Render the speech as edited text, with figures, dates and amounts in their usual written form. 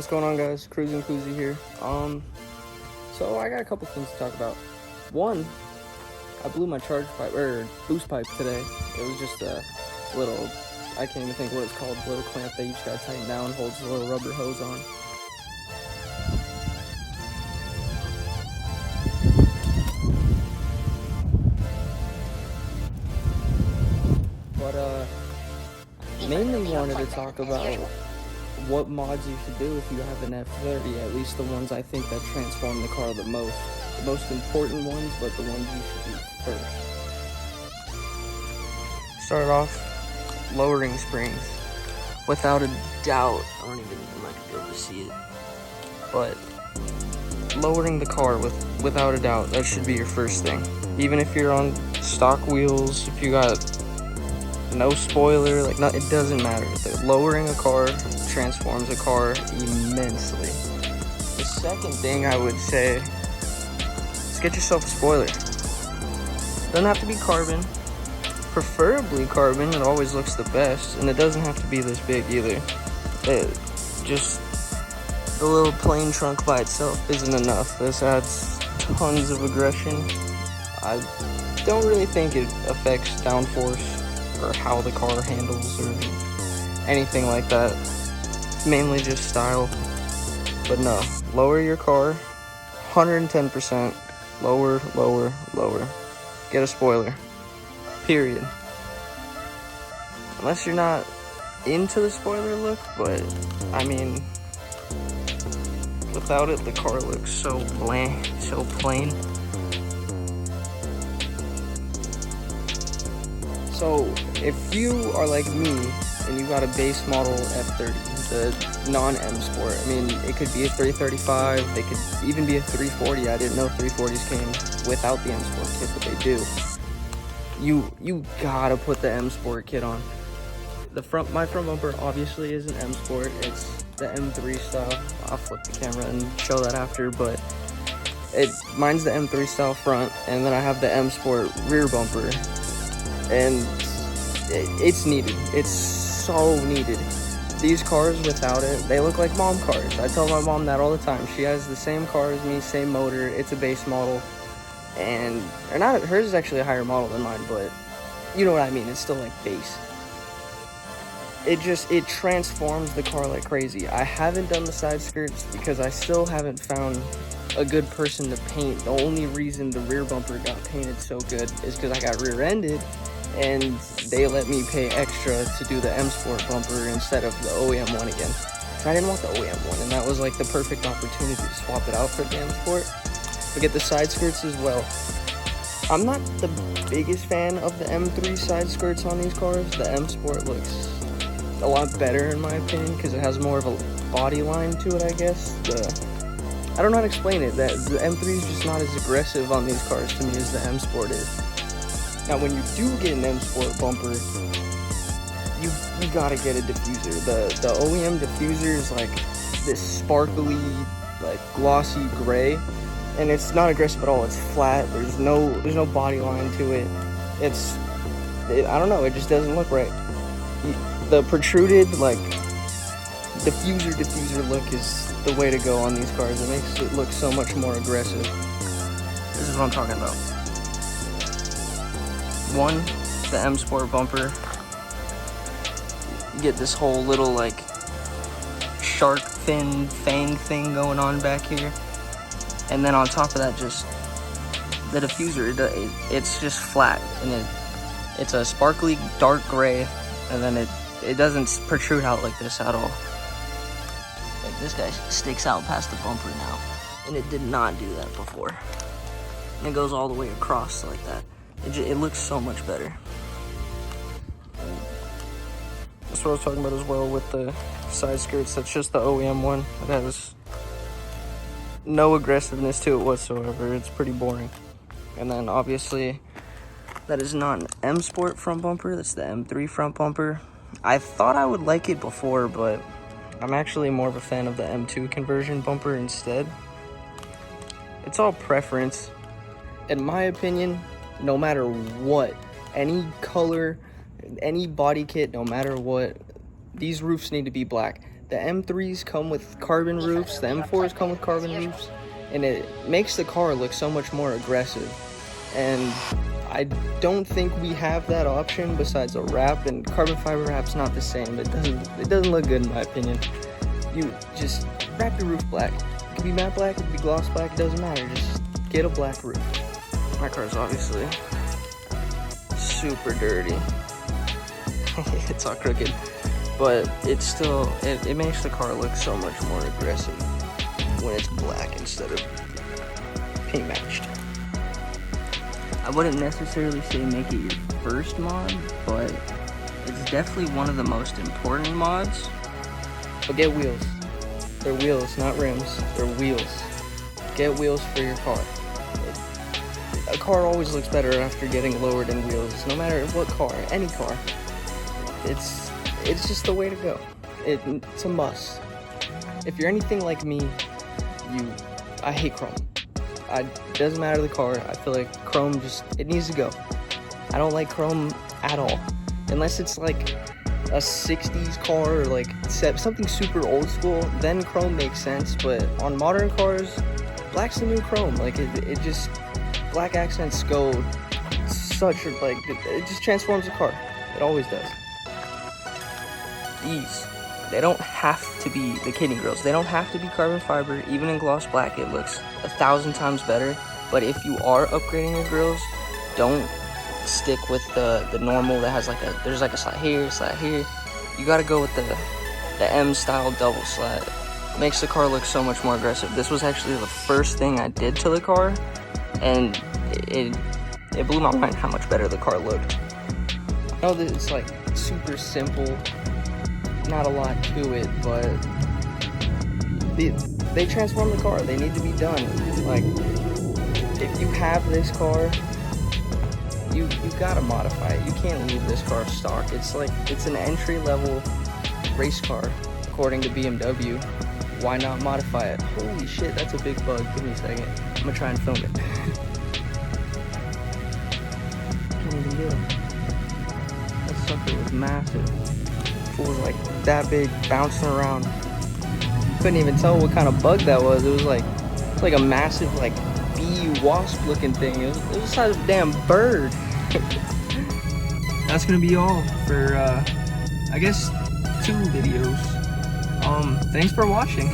What's going on, guys? Cruising Koozie here. So I got a couple things to talk about. One, I blew my charge pipe or boost pipe today. It was just a little, I can't even think what it's called, little clamp that you just gotta tighten down, holds a little rubber hose on. But mainly wanted to talk about what mods you should do if you have an F30, at least the ones I think that transform the car the most. The most important ones, but the ones you should do first. Start off lowering springs. Without a doubt, I might be able to see it, but lowering the car without a doubt, that should be your first thing. Even if you're on stock wheels, if you got no spoiler, like it doesn't matter. Lowering a car transforms a car immensely. The second thing I would say is get yourself a spoiler. Doesn't have to be carbon, preferably carbon. It always looks the best, and it doesn't have to be this big either. Just the little plain trunk by itself isn't enough. This adds tons of aggression. I don't really think it affects downforce or how the car handles or anything like that. It's mainly just style. But no, lower your car 110%. Lower, lower, lower. Get a spoiler. Period. Unless you're not into the spoiler look, but I mean, without it, the car looks so bland, so plain. So, if you are like me, and you got a base model F30, the non-M Sport, I mean, it could be a 335, they could even be a 340, I didn't know 340s came without the M Sport kit, but they do. You gotta put the M Sport kit on. My front bumper obviously is an M Sport, it's the M3 style. I'll flip the camera and show that after, but mine's the M3 style front, and then I have the M Sport rear bumper. And it's needed. It's so needed. These cars without it, they look like mom cars. I tell my mom that all the time. She has the same car as me, same motor. It's a base model, and hers is actually a higher model than mine, but you know what I mean. It's still like base. It transforms the car like crazy. I haven't done the side skirts because I still haven't found a good person to paint. The only reason the rear bumper got painted so good is because I got rear-ended, and they let me pay extra to do the M Sport bumper instead of the OEM one again. I didn't want the OEM one, and that was like the perfect opportunity to swap it out for the M Sport. But get the side skirts as well. I'm not the biggest fan of the M3 side skirts on these cars. The M Sport looks a lot better in my opinion because it has more of a body line to it, I guess. I don't know how to explain it. The M3 is just not as aggressive on these cars to me as the M Sport is. Now, when you do get an M Sport bumper, you gotta get a diffuser. The OEM diffuser is like this sparkly, like glossy gray, and it's not aggressive at all. It's flat. There's no body line to it. I don't know. It just doesn't look right. The protruded like diffuser look is the way to go on these cars. It makes it look so much more aggressive. This is what I'm talking about. One, the M Sport bumper. You get this whole little like shark fin fang thing going on back here, and then on top of that, just the diffuser. It's just flat, and it's a sparkly dark gray, and then it doesn't protrude out like this at all. Like this guy sticks out past the bumper now, and it did not do that before. And it goes all the way across like that. It looks so much better. That's what I was talking about as well with the side skirts. That's just the OEM one. It has no aggressiveness to it whatsoever. It's pretty boring. And then obviously that is not an M Sport front bumper. That's the M3 front bumper. I thought I would like it before, but I'm actually more of a fan of the M2 conversion bumper instead. It's all preference. In my opinion, no matter what, any color, any body kit, no matter what, these roofs need to be black. The M3s come with carbon roofs, the M4s come with carbon roofs, and it makes the car look so much more aggressive. And I don't think we have that option besides a wrap, and carbon fiber wrap's not the same. It doesn't look good in my opinion. You just wrap your roof black. It could be matte black, it could be gloss black, it doesn't matter. Just get a black roof. My car's obviously super dirty. It's all crooked. But it's still, it makes the car look so much more aggressive when it's black instead of paint matched. I wouldn't necessarily say make it your first mod, but it's definitely one of the most important mods. But get wheels. They're wheels, not rims. They're wheels. Get wheels for your car. A car always looks better after getting lowered in wheels, no matter what car, any car. It's just the way to go. It's a must. If you're anything like me, I hate chrome. It doesn't matter the car. I feel like chrome it needs to go. I don't like chrome at all, unless it's like a 60s car or like something super old school. Then chrome makes sense. But on modern cars, black's the new chrome. Like it just black accents go such like it just transforms the car. It always does. These, they don't have to be the kidney grills. They don't have to be carbon fiber. Even in gloss black, it looks 1,000 times better. But if you are upgrading your grills, don't stick with the normal that has there's like a slat here, slat here. You gotta go with the M style double slat. It makes the car look so much more aggressive. This was actually the first thing I did to the car, and it blew my mind how much better the car looked. I know that it's like super simple, not a lot to it, but they transform the car. They need to be done. Like, if you have this car, you gotta modify it. You can't leave this car stock. It's an entry-level race car, according to BMW. Why not modify it? Holy shit, that's a big bug. Give me a second. I'm gonna try and film it. Can't even get him. That sucker was massive. It was like that big, bouncing around. Couldn't even tell what kind of bug that was. It was like a massive like bee wasp looking thing. It was the size of a damn bird. That's gonna be all for I guess 2 videos. Thanks for watching.